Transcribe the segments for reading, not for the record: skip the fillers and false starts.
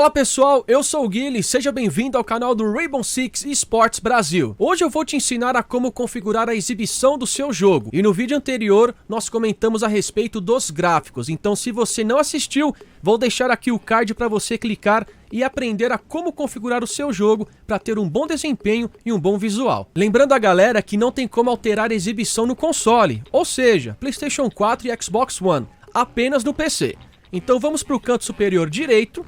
Fala pessoal, eu sou o Guilherme, seja bem-vindo ao canal do Rainbow Six Esports Brasil. Hoje eu vou te ensinar a como configurar a exibição do seu jogo. E no vídeo anterior nós comentamos a respeito dos gráficos, então se você não assistiu, vou deixar aqui o card para você clicar e aprender a como configurar o seu jogo para ter um bom desempenho e um bom visual. Lembrando a galera que não tem como alterar a exibição no console, ou seja, PlayStation 4 e Xbox One, apenas no PC. Então vamos para o canto superior direito,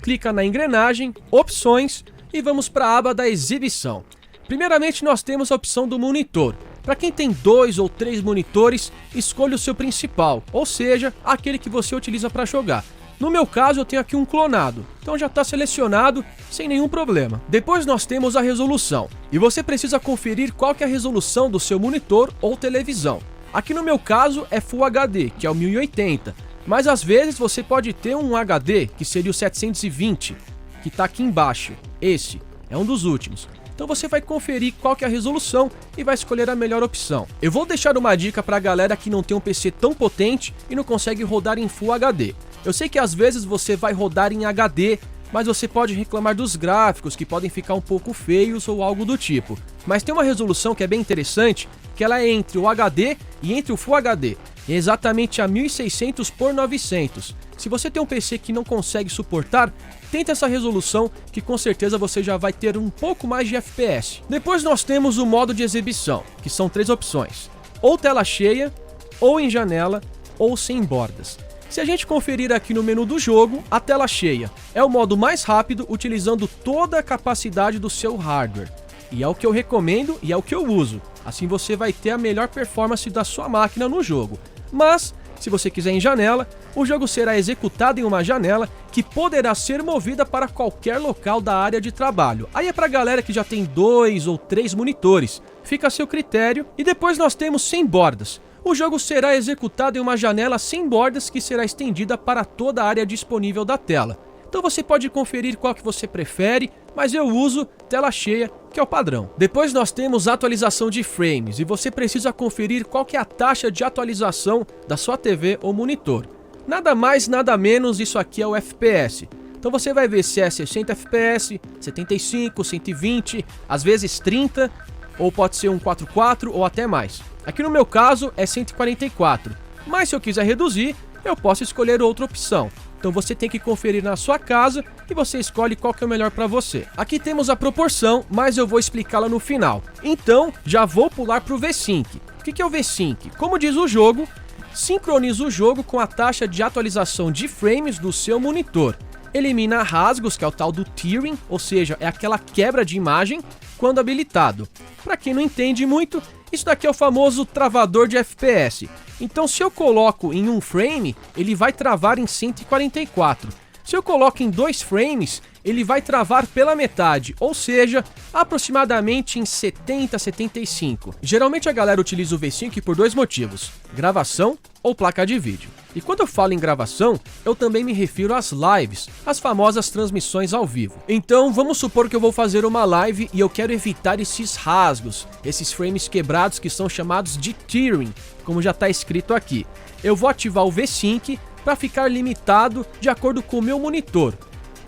clica na engrenagem, opções e vamos para a aba da exibição. Primeiramente nós temos a opção do monitor. Para quem tem 2 ou 3 monitores, escolha o seu principal, ou seja, aquele que você utiliza para jogar. No meu caso eu tenho aqui um clonado, então já está selecionado sem nenhum problema. Depois nós temos a resolução, e você precisa conferir qual que é a resolução do seu monitor ou televisão. Aqui no meu caso é Full HD, que é o 1080. Mas às vezes você pode ter um HD, que seria o 720, que está aqui embaixo. Esse é um dos últimos. Então você vai conferir qual que é a resolução e vai escolher a melhor opção. Eu vou deixar uma dica para a galera que não tem um PC tão potente e não consegue rodar em Full HD. Eu sei que às vezes você vai rodar em HD, mas você pode reclamar dos gráficos que podem ficar um pouco feios ou algo do tipo. Mas tem uma resolução que é bem interessante, que ela é entre o HD e entre o Full HD. É exatamente a 1600 por 900. Se você tem um PC que não consegue suportar, tenta essa resolução que com certeza você já vai ter um pouco mais de FPS. Depois nós temos o modo de exibição, que são 3 opções. Ou tela cheia, ou em janela, ou sem bordas. Se a gente conferir aqui no menu do jogo, a tela cheia é o modo mais rápido utilizando toda a capacidade do seu hardware. E é o que eu recomendo e é o que eu uso. Assim você vai ter a melhor performance da sua máquina no jogo. Mas, se você quiser em janela, o jogo será executado em uma janela que poderá ser movida para qualquer local da área de trabalho. Aí é para a galera que já tem 2 ou 3 monitores. Fica a seu critério. E depois nós temos sem bordas. O jogo será executado em uma janela sem bordas que será estendida para toda a área disponível da tela. Então você pode conferir qual que você prefere, mas eu uso tela cheia, que é o padrão. Depois nós temos atualização de frames e você precisa conferir qual que é a taxa de atualização da sua TV ou monitor. Nada mais, nada menos, isso aqui é o FPS. Então você vai ver se é 60 FPS, 75, 120, às vezes 30, ou pode ser um 4.4 ou até mais. Aqui no meu caso é 144, mas se eu quiser reduzir, eu posso escolher outra opção. Então você tem que conferir na sua casa e você escolhe qual que é o melhor para você. Aqui temos a proporção, mas eu vou explicá-la no final. Então já vou pular para o V-Sync. O que é o V-Sync? Como diz o jogo, sincroniza o jogo com a taxa de atualização de frames do seu monitor. Elimina rasgos, que é o tal do tearing, ou seja, é aquela quebra de imagem quando habilitado. Para quem não entende muito, isso daqui é o famoso travador de FPS. Então se eu coloco em um frame, ele vai travar em 144. Se eu coloco em 2 frames, ele vai travar pela metade, ou seja, aproximadamente em 70, 75. Geralmente a galera utiliza o V-Sync por 2 motivos: gravação ou placa de vídeo. E quando eu falo em gravação, eu também me refiro às lives, as famosas transmissões ao vivo. Então vamos supor que eu vou fazer uma live e eu quero evitar esses rasgos, esses frames quebrados que são chamados de tearing, como já está escrito aqui. Eu vou ativar o V-Sync para ficar limitado de acordo com o meu monitor.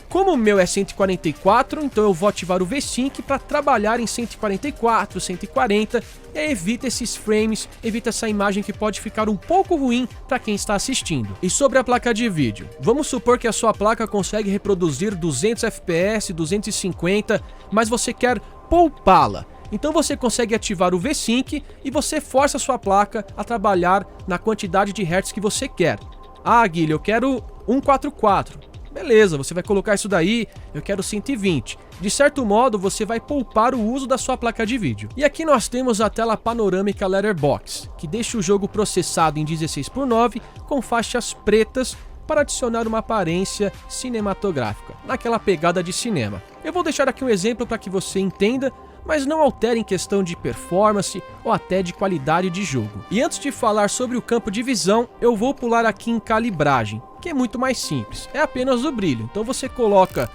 Como o meu é 144, então eu vou ativar o V-Sync para trabalhar em 144, 140 e evita esses frames, evita essa imagem que pode ficar um pouco ruim para quem está assistindo. E sobre a placa de vídeo, vamos supor que a sua placa consegue reproduzir 200 FPS, 250, mas você quer poupá-la. Então você consegue ativar o V-Sync e você força a sua placa a trabalhar na quantidade de hertz que você quer. Ah, Guilherme, eu quero 144. Beleza, você vai colocar isso daí, eu quero 120. De certo modo, você vai poupar o uso da sua placa de vídeo. E aqui nós temos a tela panorâmica Letterbox, que deixa o jogo processado em 16:9 com faixas pretas para adicionar uma aparência cinematográfica, naquela pegada de cinema. Eu vou deixar aqui um exemplo para que você entenda, mas não altere em questão de performance ou até de qualidade de jogo. E antes de falar sobre o campo de visão, eu vou pular aqui em calibragem, que é muito mais simples, é apenas o brilho. Então você coloca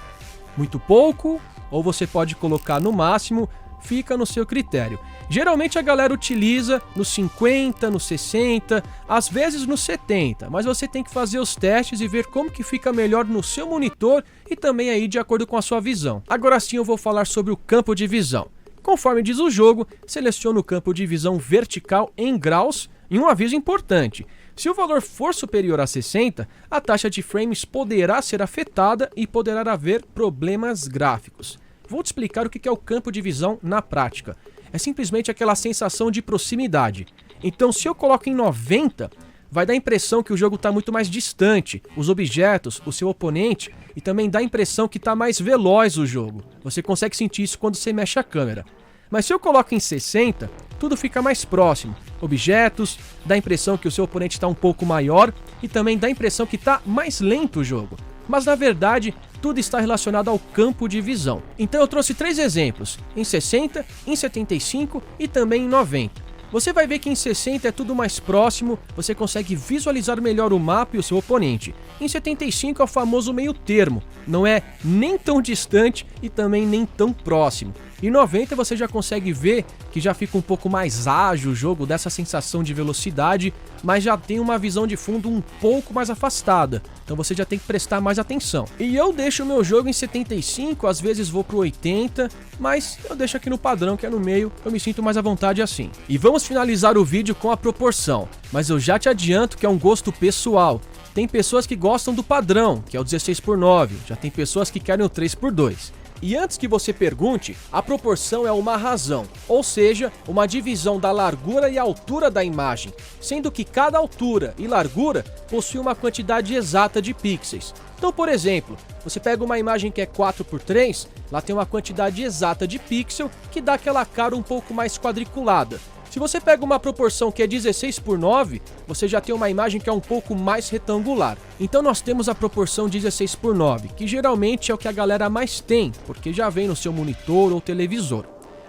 muito pouco, ou você pode colocar no máximo, fica no seu critério. Geralmente a galera utiliza no 50, no 60, às vezes no 70, mas você tem que fazer os testes e ver como que fica melhor no seu monitor e também aí de acordo com a sua visão. Agora sim eu vou falar sobre o campo de visão. Conforme diz o jogo, selecione o campo de visão vertical em graus e um aviso importante. Se o valor for superior a 60, a taxa de frames poderá ser afetada e poderá haver problemas gráficos. Vou te explicar o que é o campo de visão na prática. É simplesmente aquela sensação de proximidade. Então, se eu coloco em 90, vai dar a impressão que o jogo está muito mais distante, os objetos, o seu oponente, e também dá a impressão que está mais veloz o jogo. Você consegue sentir isso quando você mexe a câmera. Mas se eu coloco em 60, tudo fica mais próximo. Objetos, dá a impressão que o seu oponente está um pouco maior e também dá a impressão que está mais lento o jogo. Mas na verdade, tudo está relacionado ao campo de visão. Então eu trouxe 3 exemplos, em 60, em 75 e também em 90. Você vai ver que em 60 é tudo mais próximo, você consegue visualizar melhor o mapa e o seu oponente. Em 75 é o famoso meio termo, não é nem tão distante e também nem tão próximo. Em 90 você já consegue ver que já fica um pouco mais ágil o jogo, dessa sensação de velocidade, mas já tem uma visão de fundo um pouco mais afastada, então você já tem que prestar mais atenção. E eu deixo o meu jogo em 75, às vezes vou pro 80, mas eu deixo aqui no padrão que é no meio, eu me sinto mais à vontade assim. E vamos finalizar o vídeo com a proporção, mas eu já te adianto que é um gosto pessoal. Tem pessoas que gostam do padrão, que é o 16:9, já tem pessoas que querem o 3:2. E antes que você pergunte, a proporção é uma razão, ou seja, uma divisão da largura e altura da imagem, sendo que cada altura e largura possui uma quantidade exata de pixels. Então, por exemplo, você pega uma imagem que é 4:3, lá tem uma quantidade exata de pixel que dá aquela cara um pouco mais quadriculada. Se você pega uma proporção que é 16:9, você já tem uma imagem que é um pouco mais retangular. Então nós temos a proporção 16:9, que geralmente é o que a galera mais tem, porque já vem no seu monitor ou televisor.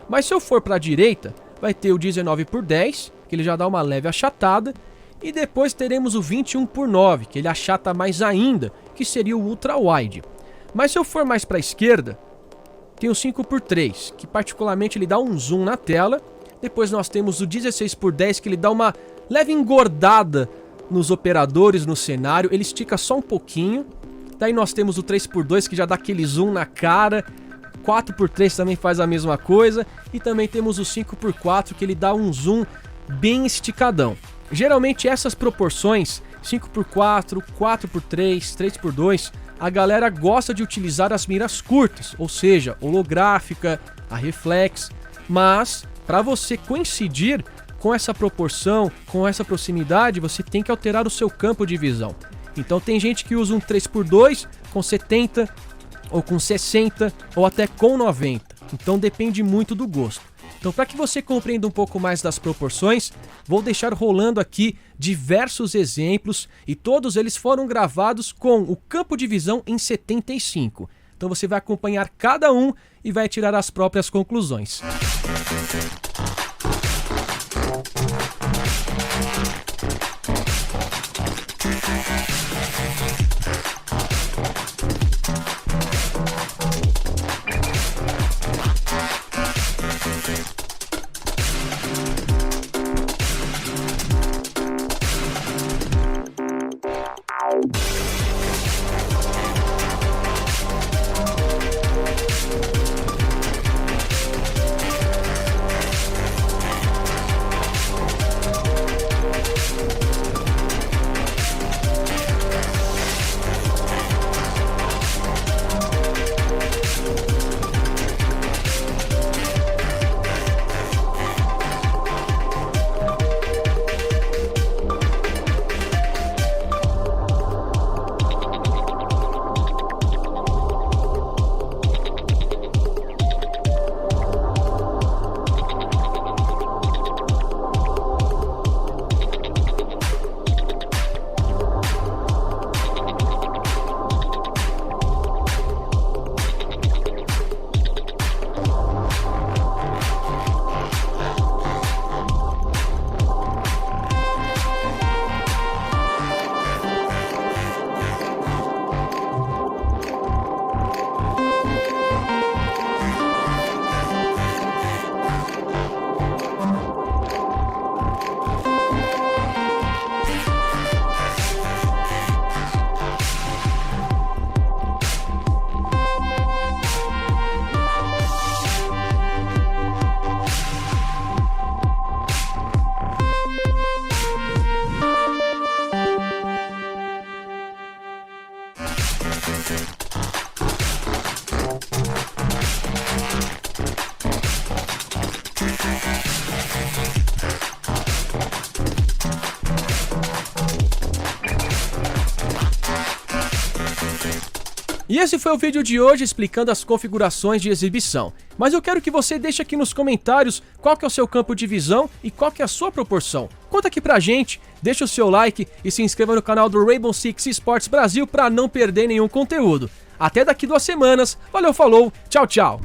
Mas se eu for para a direita, vai ter o 19:10, que ele já dá uma leve achatada, e depois teremos o 21:9, que ele achata mais ainda, que seria o ultra wide. Mas se eu for mais para a esquerda, tem o 5:3, que particularmente ele dá um zoom na tela. Depois nós temos o 16:10, que ele dá uma leve engordada nos operadores, no cenário, ele estica só um pouquinho. Daí nós temos o 3:2, que já dá aquele zoom na cara. 4:3 também faz a mesma coisa. E também temos o 5:4, que ele dá um zoom bem esticadão. Geralmente essas proporções, 5:4, 4:3, 3:2, a galera gosta de utilizar as miras curtas, ou seja, holográfica, a reflex, mas para você coincidir com essa proporção, com essa proximidade, você tem que alterar o seu campo de visão. Então tem gente que usa um 3:2 com 70, ou com 60, ou até com 90. Então depende muito do gosto. Então, para que você compreenda um pouco mais das proporções, vou deixar rolando aqui diversos exemplos e todos eles foram gravados com o campo de visão em 75. Então você vai acompanhar cada um e vai tirar as próprias conclusões. E esse foi o vídeo de hoje explicando as configurações de exibição. Mas eu quero que você deixe aqui nos comentários qual que é o seu campo de visão e qual que é a sua proporção. Conta aqui pra gente, deixa o seu like e se inscreva no canal do Rainbow Six Esports Brasil para não perder nenhum conteúdo. Até daqui 2 semanas, valeu, falou, tchau, tchau!